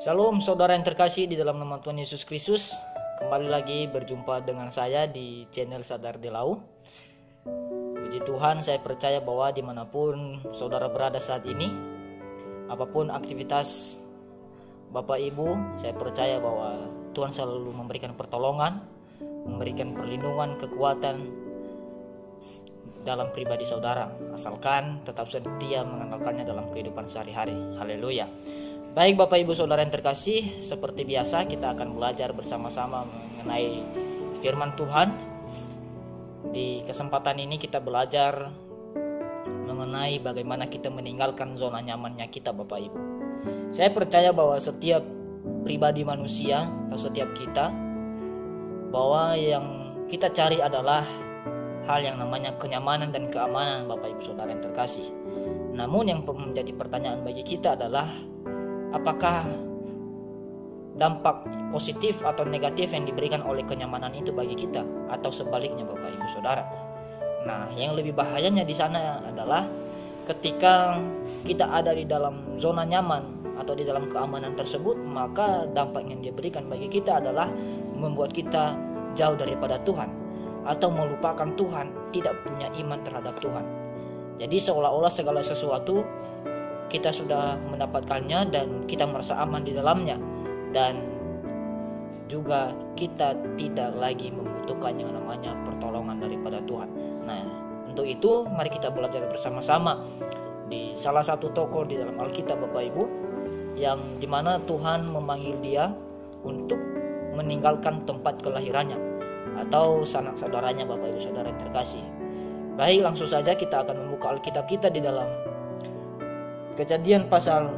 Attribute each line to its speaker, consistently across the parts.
Speaker 1: Shalom saudara yang terkasih di dalam nama Tuhan Yesus Kristus. Kembali lagi berjumpa dengan saya di channel Sadar Delau. Puji Tuhan, saya percaya bahwa dimanapun saudara berada saat ini, apapun aktivitas Bapak Ibu, saya percaya bahwa Tuhan selalu memberikan pertolongan, memberikan perlindungan, kekuatan dalam pribadi saudara, asalkan tetap setia mengandalkannya dalam kehidupan sehari-hari. Haleluya. Baik Bapak Ibu Saudara yang terkasih, seperti biasa kita akan belajar bersama-sama mengenai firman Tuhan. Di kesempatan ini kita belajar mengenai bagaimana kita meninggalkan zona nyamannya kita Bapak Ibu. Saya percaya bahwa setiap pribadi manusia atau setiap kita, bahwa yang kita cari adalah hal yang namanya kenyamanan dan keamanan Bapak Ibu Saudara yang terkasih. Namun yang menjadi pertanyaan bagi kita adalah, apakah dampak positif atau negatif yang diberikan oleh kenyamanan itu bagi kita, atau sebaliknya Bapak Ibu Saudara? Nah, yang lebih bahayanya di sana adalah ketika kita ada di dalam zona nyaman atau di dalam keamanan tersebut, maka dampak yang dia berikan bagi kita adalah membuat kita jauh daripada Tuhan atau melupakan Tuhan, tidak punya iman terhadap Tuhan. Jadi seolah-olah segala sesuatu kita sudah mendapatkannya dan kita merasa aman di dalamnya, dan juga kita tidak lagi membutuhkan yang namanya pertolongan daripada Tuhan. Nah, untuk itu mari kita belajar bersama-sama di salah satu tokoh di dalam Alkitab Bapak Ibu, yang dimana Tuhan memanggil dia untuk meninggalkan tempat kelahirannya atau sanak saudaranya Bapak Ibu Saudara yang terkasih. Baik, langsung saja kita akan membuka Alkitab kita di dalam Kejadian pasal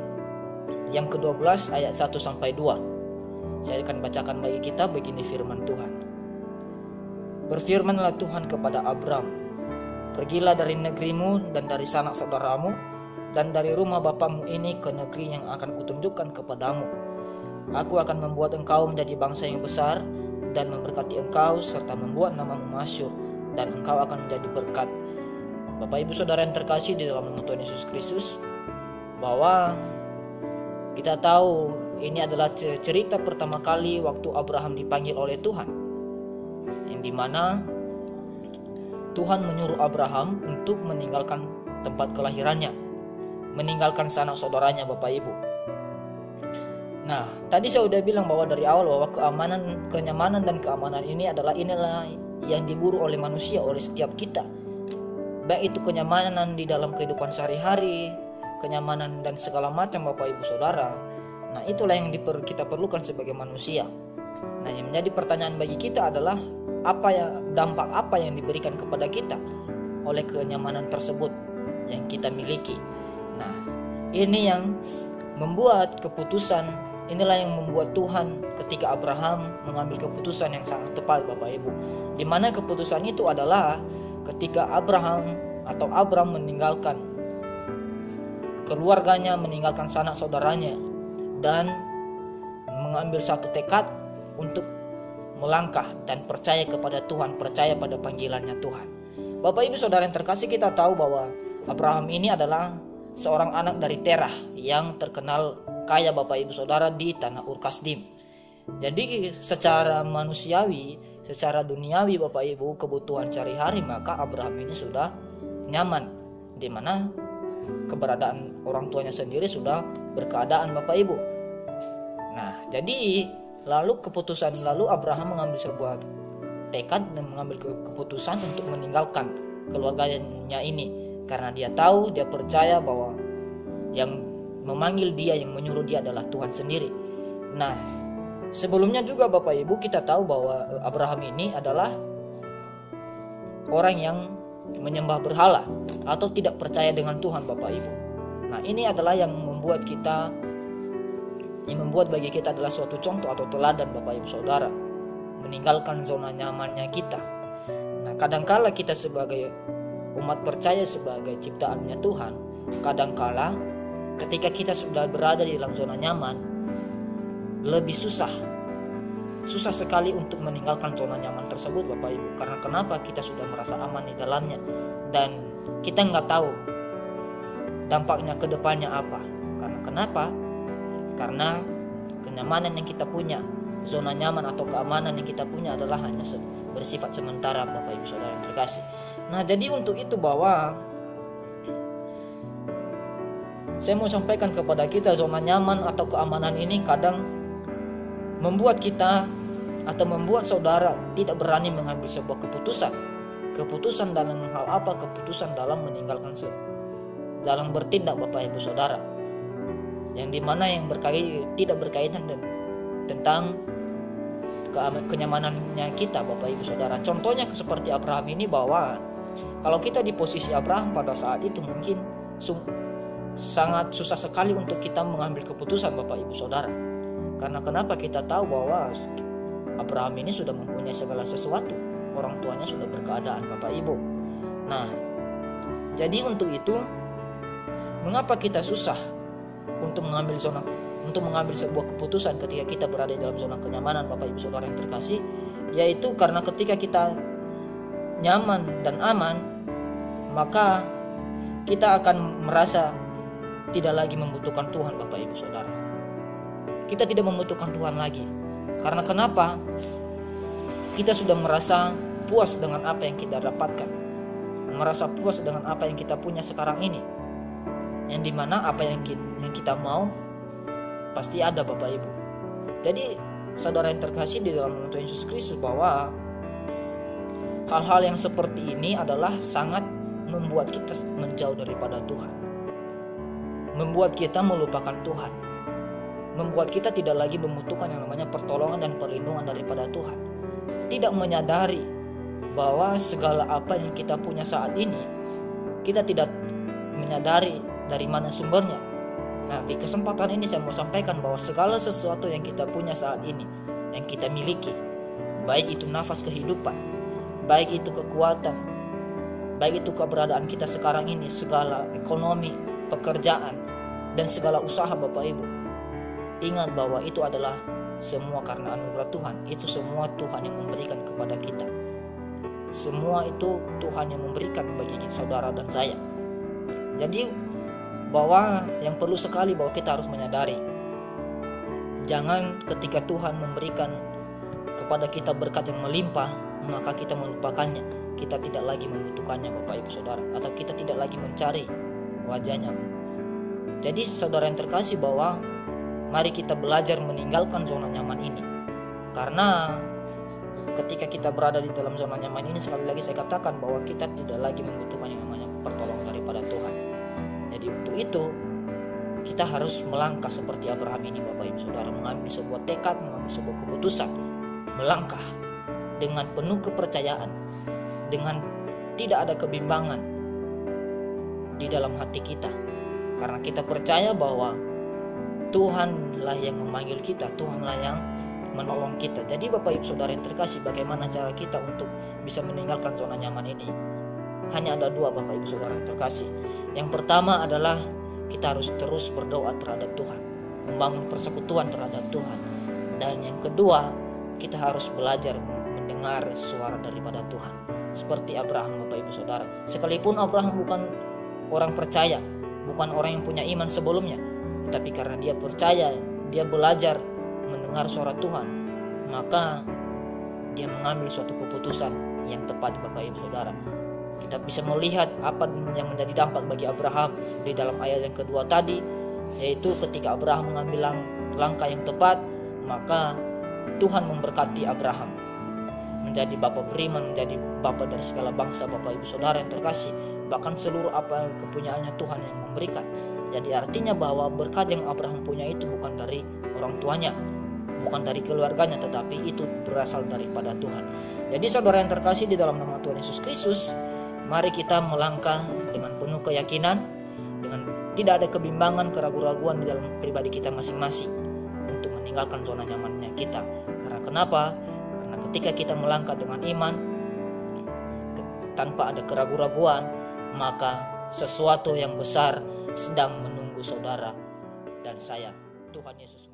Speaker 1: yang ke-12 ayat 1-2. Saya akan bacakan bagi kita begini firman Tuhan. Berfirmanlah Tuhan kepada Abram, pergilah dari negerimu dan dari sanak saudaramu dan dari rumah bapamu ini ke negeri yang akan kutunjukkan kepadamu. Aku akan membuat engkau menjadi bangsa yang besar dan memberkati engkau serta membuat namamu masyhur, dan engkau akan menjadi berkat. Bapak Ibu Saudara yang terkasih di dalam nama Tuhan Yesus Kristus, bahwa kita tahu ini adalah cerita pertama kali waktu Abraham dipanggil oleh Tuhan, yang dimana Tuhan menyuruh Abraham untuk meninggalkan tempat kelahirannya, meninggalkan sanak saudaranya Bapak Ibu. Nah, tadi saya sudah bilang bahwa dari awal bahwa kenyamanan dan keamanan inilah yang diburu oleh manusia, oleh setiap kita. Baik itu kenyamanan di dalam kehidupan sehari-hari, kenyamanan dan segala macam Bapak Ibu Saudara. Nah, itulah yang kita perlukan sebagai manusia. Nah, yang menjadi pertanyaan bagi kita adalah dampak apa yang diberikan kepada kita oleh kenyamanan tersebut yang kita miliki. Nah, ini yang membuat inilah yang membuat Tuhan ketika Abraham mengambil keputusan yang sangat tepat Bapak Ibu. Di mana keputusan itu adalah ketika Abram meninggalkan keluarganya, meninggalkan sanak saudaranya, dan mengambil satu tekad untuk melangkah dan percaya kepada Tuhan, percaya pada panggilannya Tuhan. Bapak Ibu Saudara yang terkasih, kita tahu bahwa Abraham ini adalah seorang anak dari Terah yang terkenal kaya Bapak Ibu Saudara di tanah Ur Kasdim. Jadi secara manusiawi, secara duniawi Bapak Ibu, kebutuhan sehari-hari, maka Abraham ini sudah nyaman, di mana keberadaan orang tuanya sendiri sudah berkeadaan Bapak Ibu. Nah, jadi lalu Abraham mengambil sebuah tekad dan mengambil keputusan untuk meninggalkan keluarganya ini, karena dia percaya bahwa yang memanggil dia, yang menyuruh dia adalah Tuhan sendiri. Nah, sebelumnya juga Bapak Ibu kita tahu bahwa Abraham ini adalah orang yang menyembah berhala atau tidak percaya dengan Tuhan Bapak Ibu. Nah, ini adalah yang membuat bagi kita adalah suatu contoh atau teladan Bapak Ibu Saudara, meninggalkan zona nyamannya kita. Nah, kadangkala kita sebagai umat percaya, sebagai ciptaannya Tuhan, kadangkala ketika kita sudah berada di dalam zona nyaman, lebih susah sekali untuk meninggalkan zona nyaman tersebut Bapak Ibu. Karena kenapa? Kita sudah merasa aman di dalamnya, dan kita nggak tahu dampaknya ke depannya apa. Karena kenapa? Karena kenyamanan yang kita punya, zona nyaman atau keamanan yang kita punya adalah hanya bersifat sementara, Bapak Ibu Saudara yang terkasih. Nah, jadi untuk itu bahwa saya mau sampaikan kepada kita, zona nyaman atau keamanan ini kadang membuat kita atau membuat saudara tidak berani mengambil sebuah keputusan. Keputusan dalam hal apa? Keputusan dalam meninggalkan dalam bertindak, Bapak Ibu Saudara, yang dimana yang tidak berkaitan tentang kenyamanannya kita, Bapak Ibu Saudara. Contohnya seperti Abraham ini, bahwa kalau kita di posisi Abraham pada saat itu mungkin sangat susah sekali untuk kita mengambil keputusan, Bapak Ibu Saudara. Karena kenapa? Kita tahu bahwa Abraham ini sudah mempunyai segala sesuatu, orang tuanya sudah berkeadaan, Bapak Ibu. Nah, jadi untuk itu mengapa kita susah untuk mengambil sebuah keputusan ketika kita berada dalam zona kenyamanan, Bapak Ibu Saudara yang terkasih? Yaitu karena ketika kita nyaman dan aman, maka kita akan merasa tidak lagi membutuhkan Tuhan, Bapak Ibu Saudara. Kita tidak membutuhkan Tuhan lagi. Karena kenapa? Kita sudah merasa puas dengan apa yang kita dapatkan, merasa puas dengan apa yang kita punya sekarang ini, yang dimana apa yang kita mau pasti ada, Bapak Ibu. Jadi saudara yang terkasih di dalam Tuhan Yesus Kristus, bahwa hal-hal yang seperti ini adalah sangat membuat kita menjauh daripada Tuhan, membuat kita melupakan Tuhan, membuat kita tidak lagi membutuhkan yang namanya pertolongan dan perlindungan daripada Tuhan. Tidak menyadari bahwa segala apa yang kita punya saat ini, kita tidak menyadari dari mana sumbernya. Nah, di kesempatan ini saya mau sampaikan bahwa segala sesuatu yang kita punya saat ini, yang kita miliki, baik itu nafas kehidupan, baik itu kekuatan, baik itu keberadaan kita sekarang ini, segala ekonomi, pekerjaan, dan segala usaha, Bapak Ibu, ingat bahwa itu adalah semua karena anugerah Tuhan. Itu semua Tuhan yang memberikan kepada kita. Semua itu Tuhan yang memberikan bagi saudara dan saya. Jadi bahwa yang perlu sekali bahwa kita harus menyadari, jangan ketika Tuhan memberikan kepada kita berkat yang melimpah, maka kita melupakannya. Kita tidak lagi membutuhkannya, Bapak Ibu Saudara, atau kita tidak lagi mencari wajahnya. Jadi saudara yang terkasih, bahwa mari kita belajar meninggalkan zona nyaman ini. Karena ketika kita berada di dalam zona nyaman ini, sekali lagi saya katakan bahwa kita tidak lagi membutuhkan yang namanya pertolongan daripada Tuhan. Jadi untuk itu kita harus melangkah seperti Abraham ini, Bapak Ibu Saudara, mengambil sebuah tekad, mengambil sebuah keputusan, melangkah dengan penuh kepercayaan, dengan tidak ada kebimbangan di dalam hati kita. Karena kita percaya bahwa Tuhanlah yang memanggil kita, Tuhanlah yang menolong kita. Jadi Bapak Ibu Saudara yang terkasih, bagaimana cara kita untuk bisa meninggalkan zona nyaman ini? Hanya ada dua, Bapak Ibu Saudara yang terkasih. Yang pertama adalah kita harus terus berdoa terhadap Tuhan, membangun persekutuan terhadap Tuhan. Dan yang kedua, kita harus belajar mendengar suara daripada Tuhan. Seperti Abraham, Bapak Ibu Saudara. Sekalipun Abraham bukan orang percaya, bukan orang yang punya iman sebelumnya, tapi karena dia percaya, dia belajar mendengar suara Tuhan, maka dia mengambil suatu keputusan yang tepat, Bapak Ibu Saudara. Kita bisa melihat apa yang menjadi dampak bagi Abraham di dalam ayat yang kedua tadi, yaitu ketika Abraham mengambil langkah yang tepat, maka Tuhan memberkati Abraham menjadi bapa beriman, menjadi bapa dari segala bangsa, Bapak Ibu Saudara yang terkasih. Bahkan seluruh apa yang kepunyaannya Tuhan yang memberikan. Jadi artinya bahwa berkat yang Abraham punya itu bukan dari orang tuanya, bukan dari keluarganya, tetapi itu berasal daripada Tuhan. Jadi saudara yang terkasih di dalam nama Tuhan Yesus Kristus, mari kita melangkah dengan penuh keyakinan, dengan tidak ada kebimbangan, keraguan-raguan di dalam pribadi kita masing-masing untuk meninggalkan zona nyamannya kita. Karena kenapa? Karena ketika kita melangkah dengan iman, tanpa ada keraguan-raguan, maka sesuatu yang besar sedang menunggu saudara dan saya. Tuhan Yesus